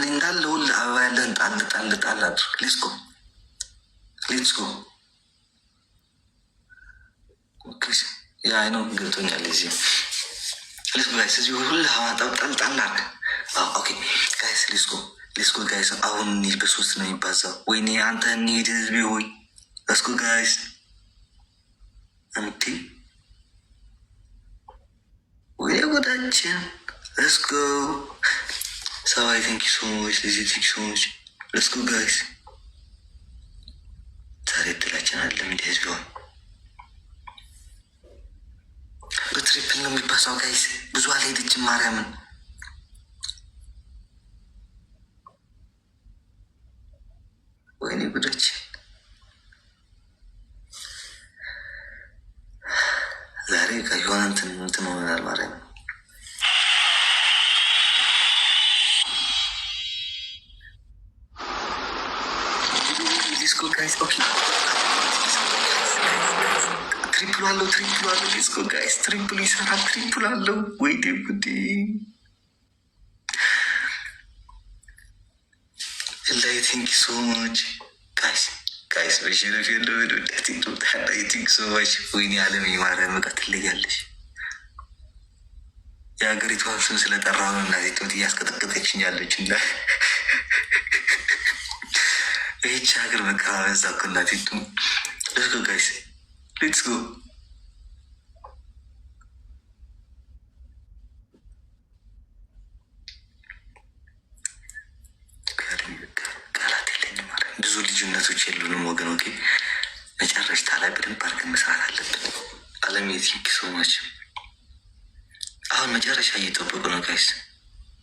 እንዳለ ሁሉ አበባ ያለን ጣል ጣል ጣል አድርግ። ሌትስ ጎ ሌትስ ጎ። ያ አይነው ገብቶኛል። እዚህ ሌትስ ጎ ጋይስ፣ እዚህ ሁሉ ሀዋ ጣል ጣል አድርግ። ኦኬ ጋይስ ሌትስ ጎ ሌትስ ጎ ጋይስ። አሁን በሶስት ነው የሚባዛው። ወይኔ አንተ እንሂድ ህዝቤ ሆይ። ሌትስ ጎ ጋይስ። እንቲ ወይኔ ጎዳችን። ሌትስ ጎ ሰባይ ቴንክ ዩ ሶ ማች ለዚህ ቴንክ ዩ ሶ ማች። ሌትስ ጎ ጋይስ። ዛሬ እድላችን አይደለም እንደ ህዝብ ሆን በትሪፕል ነው የሚባሳው ጋይስ። ብዙ አልሄደችም ማርያምን። ወይኔ ጉዳችን። ዛሬ የሆነ እንትን ሆናል ማርያምን። ትሪፕሉ አለው ትሪፕሉ አለው። ሌትስ ጎ ጋይስ። ትሪፕሉ ይሰራል። ትሪፕሉ አለው። ወይኔ ጉዴ ላይ ቲንክ ሶ ማች ጋይስ ጋይስ። በሸረፍ ያለው ላይ ቲንክ ሶ ማች። ወይኔ አለም የማርያም በቃ ትለያለሽ። የሀገሪቷን ስም ስለጠራ ነው እና ቶት እያስቀጠቀጠችኝ ያለች እና ይህች ሀገር በቃ በዛ እኮ እናቴቱ። ሌትስ ጎ ጋይስ ሌትስ ጎ። ቃላት የለኝም ማለት ብዙ ልዩነቶች የሉንም ወገን። ኦኬ መጨረሻ ላይ በደንብ አድርገን መስራት አለብን። አለም የቲንክ ሶማች። አሁን መጨረሻ እየጠበቁ ነው ጋይስ።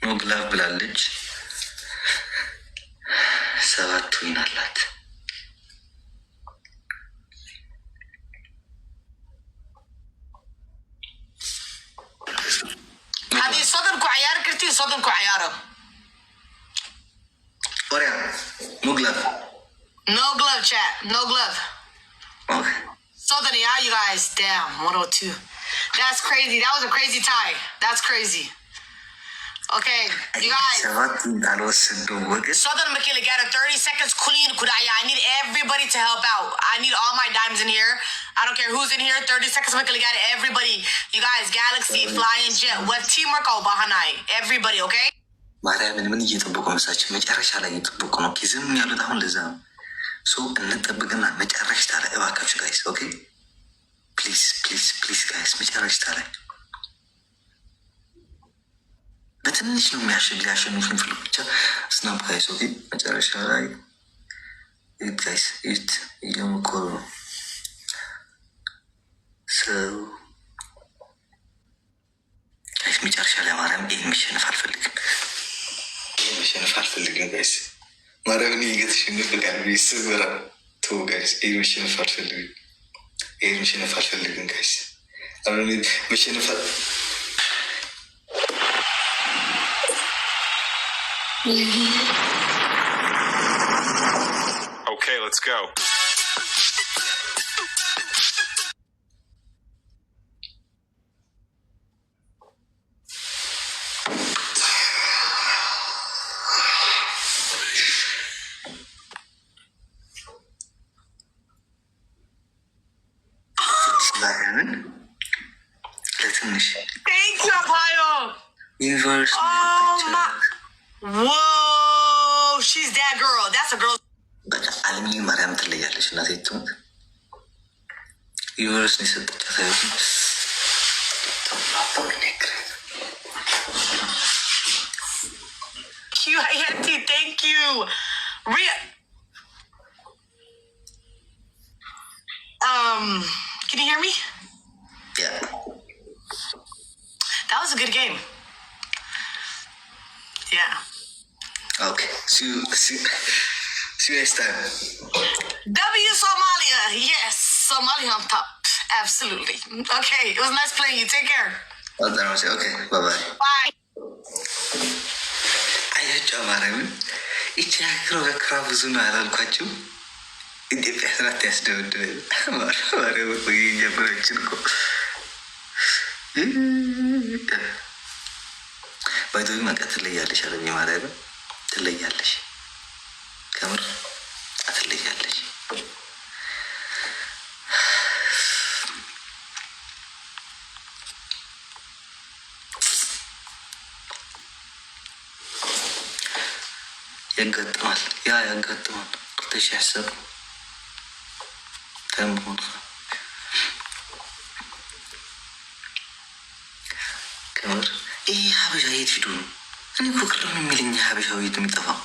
ኖ ግላቭ ብላለች። 7 ዊን አላት። صدركم عيار كرتي صدركم عياره وريا no glove chat no glove. Okay. Southern, yeah, you guys. Damn, 102. That's crazy. That was a crazy tie. That's crazy. Okay, you guys. Southern Makila got a 30 seconds. Kulin Kudaya. I need everybody to help out. I need all my dimes in here. I don't care who's in here. 30 seconds. Makila got it. Everybody. You guys, Galaxy, Flying Jet. What teamwork? Oh, Bahanai. Everybody, okay? ማርያምን ምን እየጠበቁ መሳቸው? መጨረሻ ላይ እየጠበቁ ነው። ዝም ያሉት አሁን ለዛ ነው። ሶ እንጠብቅና መጨረሻ ላይ እባካችሁ ጋይስ። ኦኬ ፕሊዝ ፕሊዝ ፕሊዝ ጋይስ፣ መጨረሻ ላይ በትንሽ ነው ሊያሸንፍ ንፍል ብቻ ስናፕ ጋይስ። ኦኬ መጨረሻ ላይ ጋይስ ኢት እየሞከሩ ነው። ሰው ጋይስ መጨረሻ ላይ ማርያም ይህ የሚሸንፍ አልፈልግም። መሸነፍ አልፈልግም ጋይስ። ማርያምን እየተሸነፍ ቃል ይስበራ ቶ ጋይስ። ይህ መሸነፍ አልፈልግም። ይህ መሸነፍ አልፈልግም ጋይስ። አሁን መሸነፍ Okay, let's go. Thank you, Apayo. Universe. Oh my. Whoa, she's that girl. That's a girl. But አለሚ ማርያም ትለያለች። እናቴ ትሙት ዩኒቨርስ ነው የሰጠቻት። Thank you. Can you hear me? Yeah. That was a good game. Yeah. Okay. See you next time. W Somalia. Yes. Somalia on top. Absolutely. Okay. It was nice playing you. Take care. Okay. Bye-bye. Bye. አያቸው አማራምን ይቺ ሀገር በክራ ብዙ ነው አላልኳቸው። ኢትዮጵያ ስራት ያስደብድበል ማርያም ጀበረችን እኮ ባይቶዊ መቀትል ላይ ያለሽ አለኝ ማርያም ትለያለሽ፣ ከምር ትለያለሽ። ያጋጥማል፣ ያጋጥማል። ቅርተሽ ያሰብ ተምሆን ከምር ይህ ሀበሻ የት ሂዱ ነው? እኔ እኮ ቅር ነው የሚለኝ ሀበሻው የት የሚጠፋው